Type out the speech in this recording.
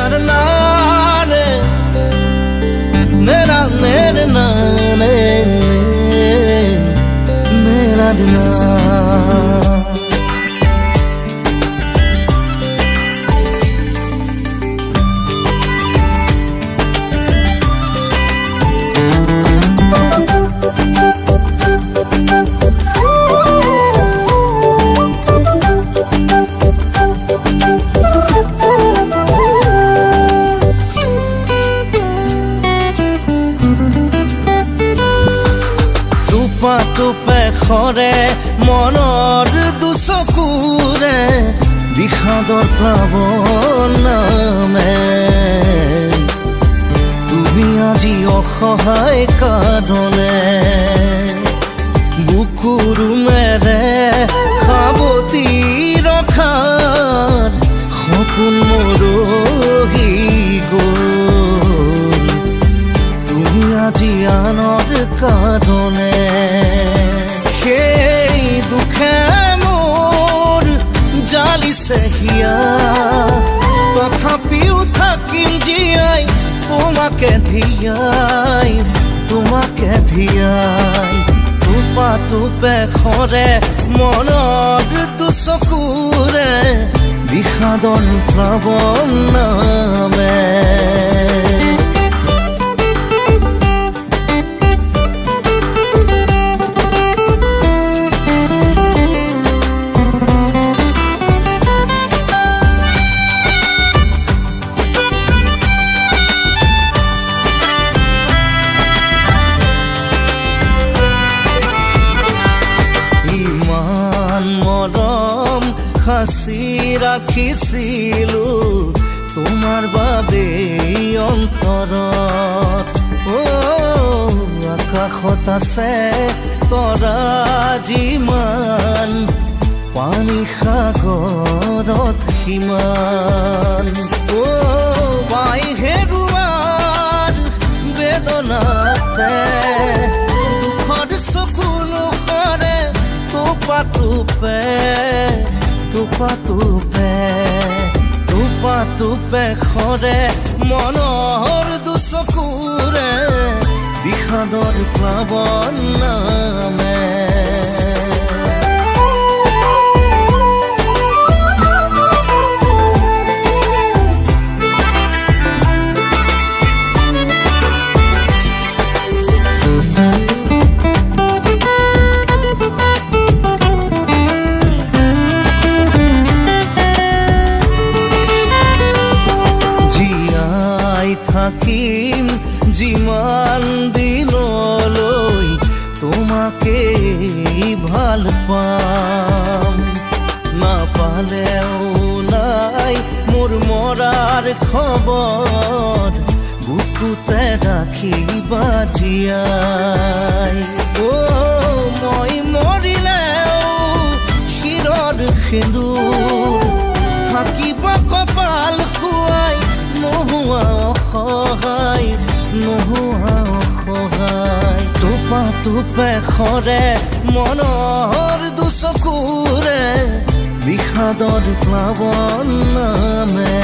करना रे मेरा मेरे नाने मेरा दिना টুপে খৰে মনৰ দুচকুৰে বিষাদৰ প্লাৱন নামে তুমি আজি অসহায় কাৰণে বুকুৰুমেৰে সাৱটি ৰখাৰ সপোন মৰহি গ'ল তুমি আজি আনৰ কাৰণে সেই দুখে মোৰ জালিছে হিয়া তথাপিও থাকিম জীয়াই তোমাকে ধিয়াই টুপা টুপে খৰে মনৰ দুচকুৰে বিষাদৰ প্লাৱন নামে সাঁচি ৰাখিছিলো তোমাৰ বাবে অন্তৰত আকাশত আছে তৰা যিমান পানী সাগৰত সিমান বাই হেৰুৱাৰ বেদনাতে দুখৰ চকুলো কৰে টুপা টুপে খৰে মনৰ দুচকুৰে বিষাদৰ প্লাৱন নামে থাকিম যিমান দিনলৈ তোমাকে ভাল পাম নাপালেও নাই মোৰ মৰাৰ খবৰ বুকুতে ৰাখিবা জীয়াই মই মৰিলেও শিৰৰ সেন্দুৰ থাকিব কপাল খুৱাই নোহোৱা অসহায় টুপা টুপে খৰে মনৰ দুচকুৰে বিষাদৰ প্লাৱন নামে